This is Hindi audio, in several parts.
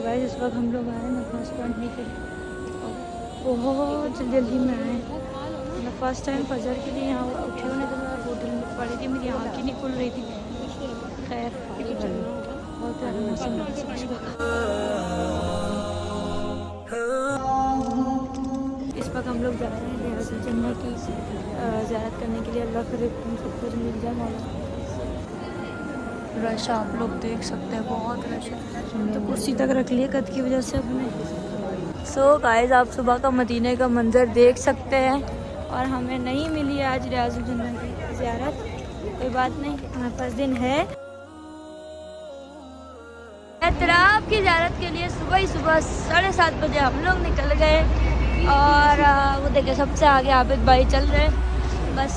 गाइस इस वक्त हम लोग आए नफास पढ़ने के लिए, बहुत जल्दी में आए। मैं फर्स्ट टाइम फजर के लिए यहाँ उठे होने के बाद होटल में पड़ी थी, मेरी आँख ही नहीं खुल रही थी। खैर बहुत प्यारा मौसम है सुबह का। इस वक्त हम लोग जा रहे हैं रियासत जन्नत की ज़ियारत करने के लिए। अल्लाह करे सब कुछ मिल जाए मौला। रश आप लोग देख सकते हैं, बहुत रश है। तो कुर्सी तक रख लिए कद की वजह से अपने। सो गाइस आप सुबह का मदीने का मंजर देख सकते हैं, और हमें नहीं मिली है आज रियासत जन्नत की ज़ियारत। कोई बात नहीं, हमारे पास दिन है। एतराफ़ की ज़ियारत के लिए सुबह ही सुबह 7:30 बजे हम लोग निकल गए, और वो देखे सबसे आगे आबिद भाई चल रहे। बस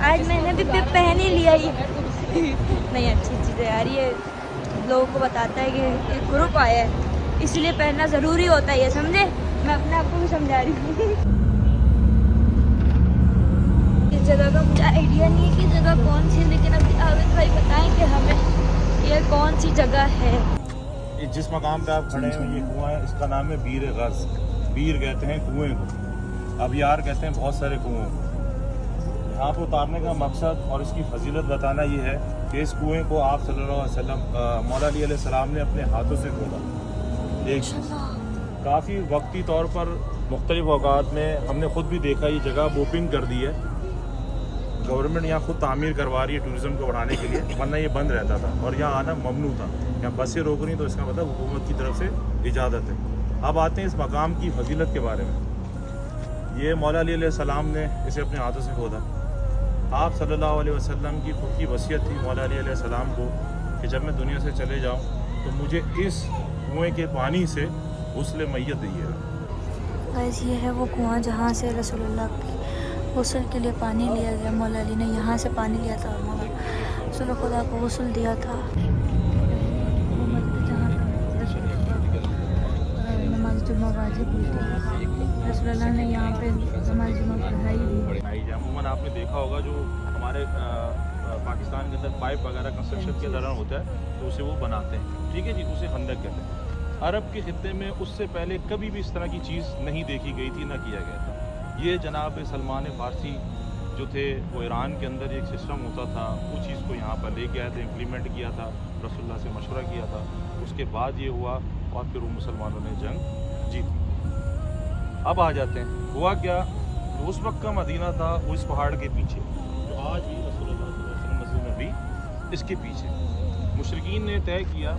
आज मैंने भी पहन ही लिया ये नहीं अच्छी चीज़ है यार, ये लोगों को बताता है कि एक ग्रुप आया है इसलिए पहनना ज़रूरी होता है, ये समझे। मैं अपने आप को भी समझा रही हूँ। इस जगह का मुझे आइडिया नहीं है कि जगह कौन सी है, लेकिन अभी आबिद भाई बताएं कि हमें ये कौन सी जगह है। जिस मकाम पे आप खड़े हैं ये कुआं है, इसका नाम है बीर गज़। बीर कहते हैं कुएं को, अब यार कहते हैं बहुत सारे कुएं को। यहाँ पर उतारने का मकसद और इसकी फजीलत बताना ये है कि इस कुएं को आप सल्लल्लाहु अलैहि वसल्लम मौला अली अलैहि सलाम ने अपने हाथों से खोदा। एक काफ़ी वक्ती तौर पर मुख्तलिफ औकात में हमने ख़ुद भी देखा, ये जगह ओपन कर दी है गवर्नमेंट, यहाँ खुद तामीर करवा रही है टूरिज़्म को बढ़ाने के लिए, वरना ये बंद रहता था और यहाँ आना ममनू था। यहाँ बसें रोक रही तो इसका मतलब हुकूमत की तरफ से इजाज़त है। अब आते हैं इस मकाम की फजीलत के बारे में। ये मौला अली अलैहि सलाम ने इसे अपने हाथों से खोदा। आप सल्लल्लाहु अलैहि वसल्लम की खुद की वसीयत थी मौला अली अलैहि सलाम को कि जब मैं दुनिया से चले जाऊँ तो मुझे इस कुएँ के पानी से गुस्ल मैयत दीजिएगा। गाइस ये है वो कुआं जहाँ से रसूलुल्लाह की गुस्ल के लिए पानी लिया गया। मौला अली ने यहाँ से पानी लिया था और मौला रसूल खुदा को गुस्ल दिया था। नमाज जुम्मा वाजिब हुई थी, रसूलुल्लाह ने यहाँ पे नमाज जुम्मा पढ़ाई थी। अमूमन आपने देखा होगा जो हमारे पाकिस्तान के अंदर पाइप वगैरह कंस्ट्रक्शन के दौरान होता है तो उसे वो बनाते हैं, ठीक है जी, उसे खंदक कहते हैं। अरब के खित्ते में उससे पहले कभी भी इस तरह की चीज़ नहीं देखी गई थी, ना किया गया था। ये जनाब सलमान फ़ारसी जो थे वो ईरान के अंदर एक सिस्टम होता था, वो चीज़ को यहाँ पर लेके आए थे, इम्प्लीमेंट किया था, रसूलुल्लाह से मशवरा किया था, उसके बाद ये हुआ और फिर वो मुसलमानों ने जंग जीती। अब आ जाते हैं हुआ क्या, उस वक्त का मदीना था वो इस पहाड़ के पीछे, जो आज भी रसूलुल्लाह सल्लल्लाहु अलैहि वसल्लम मस्जिद में भी इसके पीछे। मुशरिकीन ने तय किया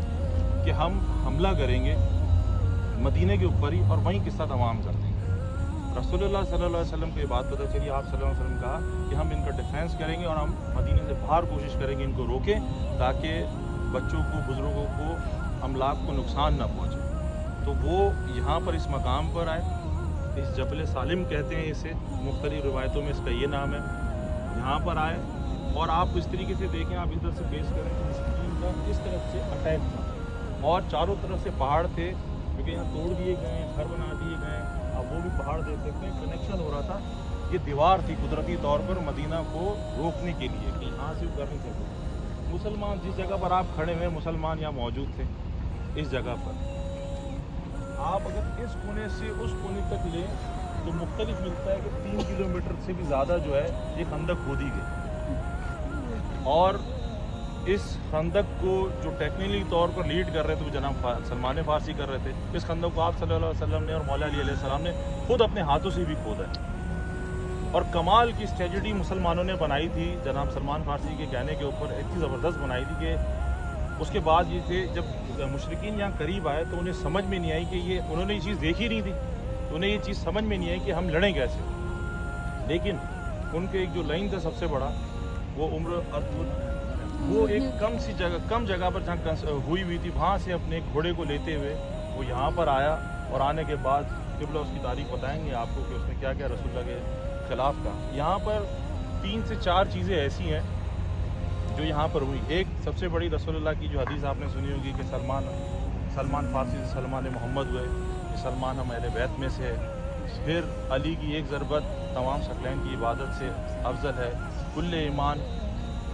कि हम हमला करेंगे मदीने के ऊपर ही और वहीं के साथ अवाम कर देंगे। रसूलुल्लाह सल्लल्लाहु अलैहि वसल्लम को ये बात पता चली, आप सल्लल्लाहु अलैहि वसल्लम कहा कि हम इनका डिफेंस करेंगे और हम मदीने से बाहर कोशिश करेंगे इनको रोकें, ताकि बच्चों को, बुज़ुर्गों को, अमलाक को नुकसान ना पहुँचे। तो वो यहाँ पर इस मकाम पर आए, इस जबल सालिम कहते हैं इसे, मुख्तलिफ रिवायतों में इसका ये नाम है। यहाँ पर आए और आप इस तरीके से देखें, आप इधर से फेस करें तो मुस्लिम का इस तरफ से अटैक था और चारों तरफ से पहाड़ थे, क्योंकि यहाँ तोड़ दिए गए, घर बना दिए गए। अब वो भी पहाड़ देख सकते हैं, कनेक्शन हो रहा था। ये दीवार थी कुदरती तौर पर मदीना को रोकने के लिए कि यहाँ से कर नहीं सकते। मुसलमान जिस जगह पर आप खड़े हुए, मुसलमान यहाँ मौजूद थे इस जगह पर। आप अगर इस कोने से उस कोने तक लें तो मुख्तलिफ मिलता है कि 3 किलोमीटर से भी ज़्यादा जो है ये खंदक खोदी गई। और इस खंदक को जो टेक्निकली तौर पर लीड कर रहे थे वो जनाब सलमान फ़ारसी कर रहे थे। इस खंदक को आप सल्लल्लाहु अलैहि वसल्लम ने और मौला अली अलैहि सलाम ने खुद अपने हाथों से भी खोदा है। और कमाल की स्ट्रेटजी मुसलमानों ने बनाई थी जनाब सलमान फ़ारसी के कहने के ऊपर, इतनी ज़बरदस्त बनाई थी कि उसके बाद ये थे जब मुशरिकीन यहाँ करीब आए तो उन्हें समझ में नहीं आई कि ये, उन्होंने ये चीज़ देखी नहीं थी, तो उन्हें ये चीज़ समझ में नहीं आई कि हम लड़ें कैसे। लेकिन उनके एक जो लाइन था सबसे बड़ा, वो उम्र वो एक कम जगह पर जहाँ हुई थी, वहाँ से अपने घोड़े को लेते हुए वो यहाँ पर आया। और आने के बाद क़िबला उसकी तारीख बताएंगे आपको कि उसने क्या क्या रसूलुल्लाह के ख़िलाफ़ कहा। यहाँ पर 3 से 4 चीज़ें ऐसी हैं जो यहाँ पर हुई। एक सबसे बड़ी रसूलुल्लाह की जो हदीस आपने सुनी होगी कि सलमान फ़ारसी से सलमान मोहम्मद हुए, सलमान हम अहले बैत में से है। फिर अली की एक ज़रबत तमाम शकलैन की इबादत से अफजल है, कुल्ले ईमान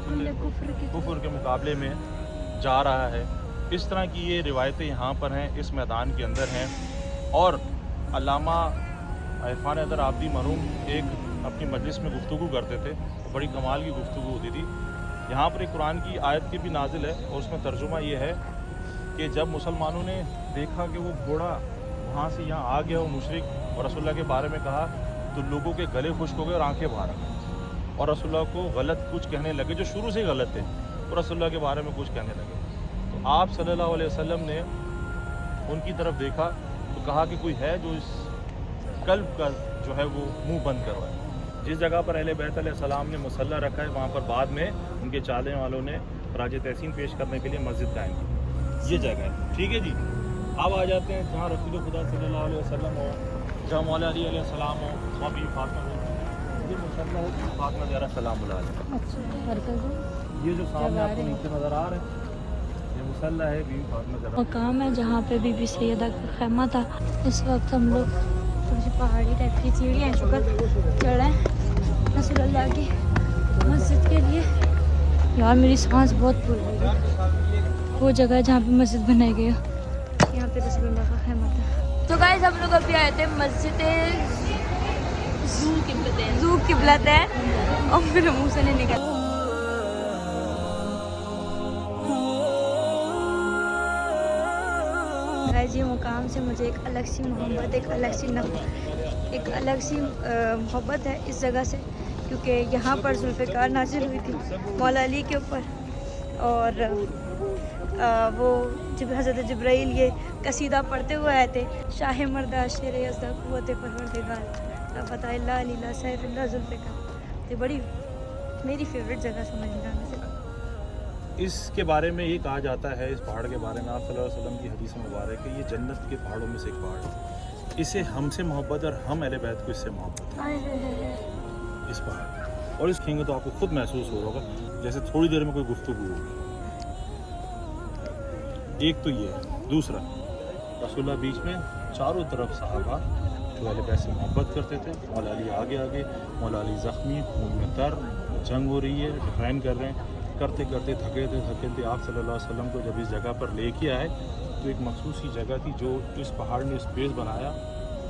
कुफ्र के मुकाबले में जा रहा है। इस तरह की ये रिवायतें यहाँ पर हैं, इस मैदान के अंदर हैं। और अल्लामा इरफान हैदर आबदी मरहूम एक अपनी मजलिस में गुफ्तगू करते थे, बड़ी कमाल की गुफ्तगू होती थी। यहाँ पर एक कुरान की आयत की भी नाजिल है और उसमें तर्जुमा ये है कि जब मुसलमानों ने देखा कि वो घोड़ा वहाँ से यहाँ आ गया, वो मुशरिक और रसूलुल्लाह के बारे में कहा, तो लोगों के गले खुश्क हो गए और आंखें बाहर आ गई और रसूलुल्लाह को गलत कुछ कहने लगे, जो शुरू से ही गलत थे, और रसूलुल्लाह के बारे में कुछ कहने लगे। तो आप सल्लल्लाहु अलैहि वसल्लम ने उनकी तरफ देखा तो कहा कि कोई है जो इस कल्ब का जो है वो मुंह बंद करवाए। जिस जगह पर अहले बैत अलैहिस्सलाम ने मुसल्ला रखा है, वहाँ पर बाद में उनके चालने वालों ने राज तहसीन पेश करने के लिए मस्जिद कायम की। ये जगह है, ठीक है जी। अब आ जाते हैं जहाँ रसूल खुदा सल्लल्लाहु अलैहि वसल्लम हो, जहाँ मौला अली अलैहिस्सलाम हो, वहाँ बीवी फातिमा हो। ये मुसल्ला है फातिमा ज़हरा सलाम अलैहा। ये जो सामने आपको नीचे नज़र आ रहा है, ये मुसल्ला है बीवी फातिमा ज़हरा। मकाम है जहाँ पे बीबी सैयदा का खैमा था। इस वक्त हम लोग थोड़ी सी पहाड़ी टाइप की सीढ़ियाँ शुक्र चढ़े रसूलुल्लाह की मस्जिद के लिए। यार मेरी सांस बहुत फूल रही है। वो जगह जहाँ पे मस्जिद बनाई गई है, यहाँ पे रसूलुल्लाह का खैमा था। तो गाइस हम लोग अभी आए थे मस्जिद ज़ू किबलत है और फिर मुँह से नहीं निकल। गाइस ये मुकाम से मुझे एक अलग सी मोहब्बत, एक अलग सी मोहब्बत है इस जगह से, क्योंकि यहाँ पर जुल्फ़िकार नाजिल हुई थी मौला अली के ऊपर। और वो जब हज़रत जिब्राइल ये कसीदा पढ़ते हुए आए थे, शाह मर्दा शेर यज़दा क़ुव्वत परवरदिगार फ़ताह लीला सैफ़िल्लाह जुल्फ़िकार। तो बड़ी मेरी फेवरेट जगह समझ में आने से। इसके बारे में ये कहा जाता है, इस पहाड़ के बारे में आप सल्लल्लाहु अलैहि वसल्लम की हदीस मुबारक है, ये जन्नत के पहाड़ों में से एक पहाड़ है। इसे हमसे मोहब्बत और हम अहले बैत को इससे मोहब्बत है इस पहाड़। और इस खेंगे तो आपको खुद महसूस हो रहा होगा जैसे थोड़ी देर में कोई गुफ्तगू होगी। एक तो ये है। दूसरा, रसूलुल्लाह बीच में, चारों तरफ सहाबा जो अहले बैत से मोहब्बत करते थे। मौला अली आगे आगे, मौला अली ज़ख्मी, खून में तर, जंग हो रही है, डिफाइन कर रहे हैं। करते करते थके थे आप सल्लल्लाहु अलैहि वसल्लम को जब इस जगह पर लेके आए तो एक मखसूस सी जगह थी जो इस पहाड़ ने स्पेस बनाया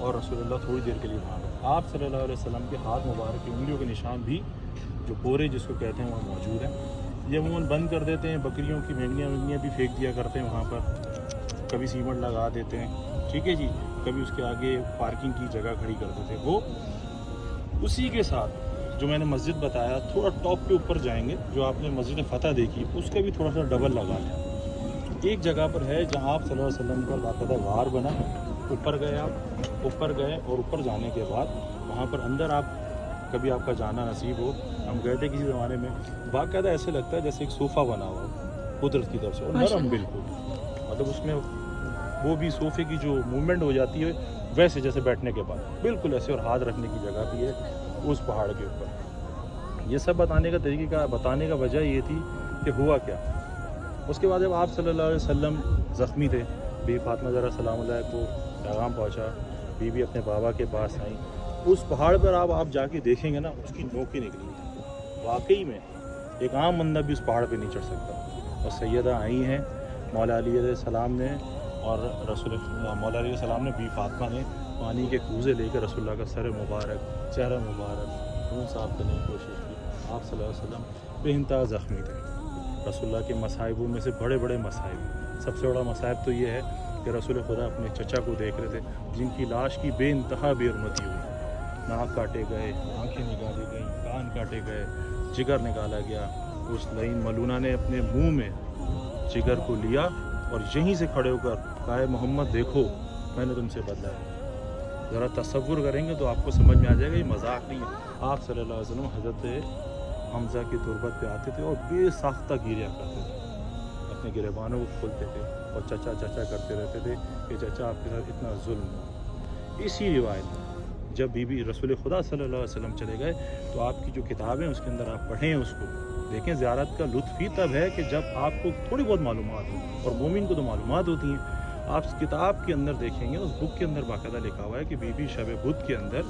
और रसूलुल्लाह थोड़ी देर के लिए वहाँ गए। आप सल्लल्लाहु अलैहि वसल्लम के हाथ मुबारक की उंगलियों के निशान भी, जो पोरे जिसको कहते हैं, वहाँ मौजूद हैं। ये अमूमन बंद कर देते हैं, बकरियों की मेंढियाँ भी फेंक दिया करते हैं वहाँ पर, कभी सीमेंट लगा देते हैं, ठीक है जी, कभी उसके आगे पार्किंग की जगह खड़ी करते थे। वो उसी के साथ जो मैंने मस्जिद बताया, थोड़ा टॉप के ऊपर जाएंगे, जो आपने मस्जिद फ़तह देखी, उसका भी थोड़ा सा डबल लगा लिया। एक जगह पर है जहाँ आप सल्लल्लाहु अलैहि वसल्लम का बाकायदा गार बना, ऊपर गए आप, ऊपर गए और ऊपर जाने के बाद वहाँ पर अंदर आप कभी आपका जाना नसीब हो, हम गए थे किसी ज़माने में, बाकायदा ऐसे लगता है जैसे एक सोफ़ा बना हुआ कुदरत की तरफ से, और नरम बिल्कुल, मतलब उसमें वो भी सोफ़े की जो मूवमेंट हो जाती है वैसे जैसे बैठने के बाद बिल्कुल ऐसे, और हाथ रखने की जगह भी है उस पहाड़ के ऊपर। ये सब बताने का वजह ये थी कि हुआ क्या। उसके बाद जब आप सल्लल्लाहु अलैहि वसल्लम ज़ख्मी थे, बीवी फातिमा ज़हरा सलाम अलैहा को पैगाम पहुँचा, बीवी अपने बाबा के पास आई। उस पहाड़ पर आप जाके देखेंगे ना, उसकी नोकें निकली। वाकई में एक आम बंदा भी उस पहाड़ पर नहीं चढ़ सकता। और सैयदा आई हैं मौला अली अलैहिस्सलाम ने, और मौला अली अलैहिस्सलाम ने, बीवी फातिमा ने पानी के कूज़े लेकर रसूलुल्लाह का सर मुबारक, चेहरा मुबारक, खून साफ करने की कोशिश की। आप सल्लल्लाहु अलैहि वसल्लम बेइंतहा ज़ख्मी थे। रसूलुल्लाह के मसाइबों में से बड़े बड़े मसाइब, सबसे बड़ा मसाइब तो ये है कि रसूल खुदा अपने चचा को देख रहे थे, जिनकी लाश की बेइंतहा बेरुमती हुई। नाक काटे गए, आँखें निकाली गई, कान काटे गए, जिगर निकाला गया। उस लईन मलूना ने अपने मुँह में जिगर को लिया और यहीं से खड़े होकर कहा, मोहम्मद देखो मैंने तुमसे बदला है। ज़रा तसव्वुर करेंगे तो आपको समझ में आ जाएगा, ये मजाक नहीं है। आप सल्लल्लाहु अलैहि वसल्लम हज़रत हमज़ा की तुरबत पे आते थे और बेसाख्ता गिरिया करते थे, अपने गिरेबानों को खोलते थे और चचा चचा करते रहते थे कि चचा आपके साथ इतना जुल्म। इसी रिवायत में जब बीबी रसूल खुदा सल्लल्लाहु अलैहि वसल्लम चले गए तो आपकी जो किताबें उसके अंदर आप पढ़ें, उसको देखें। ज़ियारत का लुत्फ़ ही तब है कि जब आपको थोड़ी बहुत मालूमात हो, और मोमिन को तो मालूमात होती हैं। आप किताब के अंदर देखेंगे, उस बुक के अंदर बाकायदा लिखा हुआ है कि बीबी शब बुध के अंदर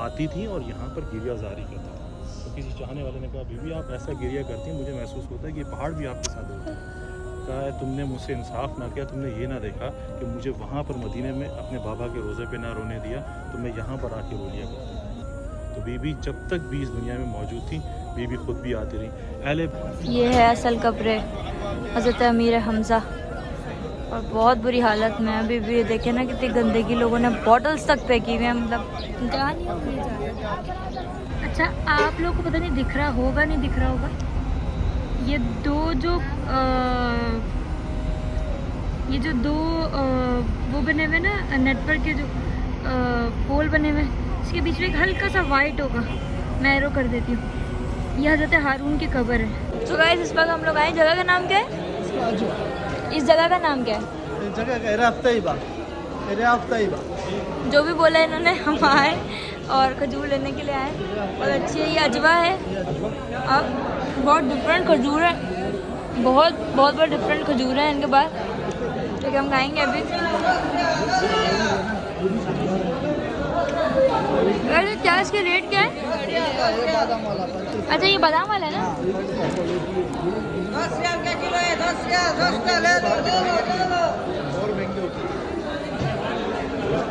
आती थी और यहाँ पर गिरिया जारी करता था। तो किसी चाहने वाले ने कहा, बीबी आप ऐसा गिरिया करती हैं, मुझे महसूस होता है कि ये पहाड़ भी आपके साथ होता है। कहा है तुमने मुझसे इंसाफ ना किया, तुमने ये ना देखा कि मुझे वहाँ पर मदीने में अपने बाबा के रोज़े पे ना रोने दिया, तो मैं यहाँ पर आके रो लिया करता था। तो बीबी जब तक भी इस दुनिया में मौजूद थी, बीबी खुद भी आती रही। अहले ये है असल कब्र हज़रत अमीर हमज़ा, और बहुत बुरी हालत में अभी भी। देखे ना कितनी गंदगी, लोगों ने बॉटल्स तक फेंकी हुई है, मतलब जहाँ नहीं हम नहीं जा रहे। अच्छा, आप लोगों को पता नहीं दिख रहा होगा, नहीं दिख रहा होगा, ये दो वो बने हुए ना नेटवर्क के जो पोल बने हुए, इसके बीच में एक हल्का सा वाइट होगा, मैं एरो कर देती हूँ, ये हज़रत हारून की कब्र है। तो गाइस इस वक्त हम लोग आए, जगह का नाम क्या है? इस जगह का नाम क्या है? इस जगह का राफ्ता ही बा। जो भी बोला इन्होंने, हम आए और खजूर लेने के लिए आए। बहुत अच्छी है, ये अजवा है, अब बहुत डिफरेंट खजूर है, बहुत बहुत डिफरेंट खजूर है इनके पास, लेकिन हम खाएंगे अभी। अरे क्या इसके रेट क्या है? अच्छा ये बादाम वाला है ना? 10 रियाल का किलो है, 10 रियाल ले लो।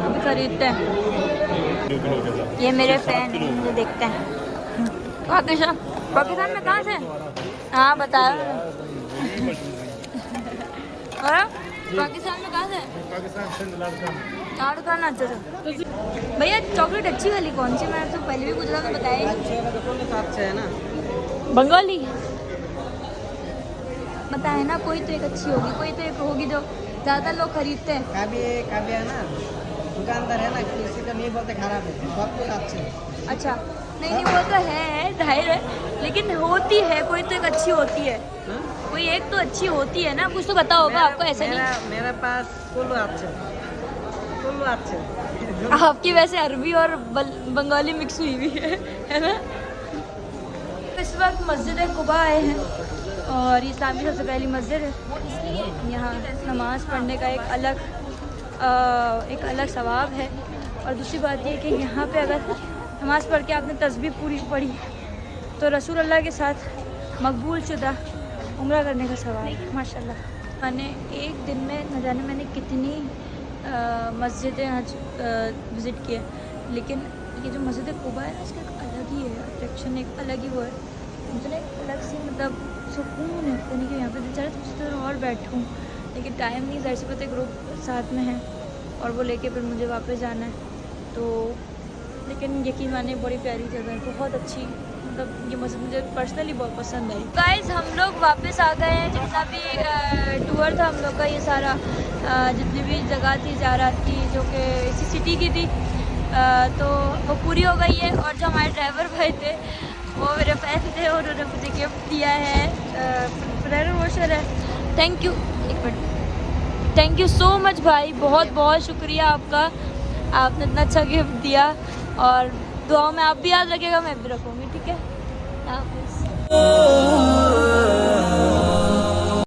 अभी खरीदते हैं, ये मेरे फैन हैं, मुझे देखते हैं। पाकिस्तान में कहाँ से? हाँ बताओ। और पाकिस्तान में कहाँ से? लाड़काना। अच्छा अच्छा भैया, चॉकलेट अच्छी वाली कौन सी? मैं तो पहले भी पूछ रहा था, बताया है ना बंगाली। बताए ना, कोई तो एक अच्छी होगी, कोई तो एक होगी जो ज़्यादा लोग खरीदते हैं। काबी है ना, दुकानदार है ना, किसी का नहीं बोलते खराब है, सब कुछ अच्छे है। अच्छा नहीं वो तो है, जाहिर है, लेकिन होती है कोई तो एक अच्छी होती है, कोई एक तो अच्छी होती है ना, कुछ तो पता होगा आपको। ऐसा नहीं मेरे पास कुल्लू अच्छे। आपकी वैसे अरबी और बंगाली मिक्स हुई हुई है ना। इस वक्त मस्जिद कुबा आए हैं, और इस्लाम की सबसे पहली मस्जिद है। यहाँ नमाज़ पढ़ने का एक अलग सवाब है, और दूसरी बात ये कि यहाँ पे अगर नमाज़ पढ़ के आपने तस्बीह पूरी पढ़ी तो रसूल अल्लाह के साथ मकबूल शुदा उम्रा करने का सवाब है। माशाल्लाह, मैंने एक दिन में न जाने मैंने कितनी मस्जिदें आज विज़िट किए, लेकिन ये जो मस्जिद कुबा है ना, इसका एक अलग ही है अट्रैक्शन, एक अलग ही वो है, मुझे एक अलग सी मतलब सुकून है, यानी कि यहाँ पे बेचारा सोचते तो और बैठूँ, लेकिन टाइम नहीं, ज़ाहिर सी बात है, ग्रुप साथ में है और वो लेके फिर मुझे वापस जाना है, तो लेकिन यकीन माने बड़ी प्यारी जगह है, बहुत अच्छी, मतलब ये मस्जिद मुझे पर्सनली बहुत पसंद आई। गाइस हम लोग वापस आ गए हैं, जितना भी टूर था हम लोग का, ये सारा जितनी भी जगह थी ज़ियारत की जो कि इसी सिटी की थी, तो वो पूरी हो गई है। और जो हमारे ड्राइवर भाई थे वो मेरे फैन थे, और उन्होंने मुझे गिफ्ट दिया है, फ्रेरो वॉशर है। थैंक यू, एक minute, thank you so much भाई, बहुत बहुत शुक्रिया आपका, आपने इतना अच्छा गिफ्ट दिया, और दुआओं में आप भी याद रखिएगा, मैं भी रखूँगी, ठीक है। हाफ़िज़।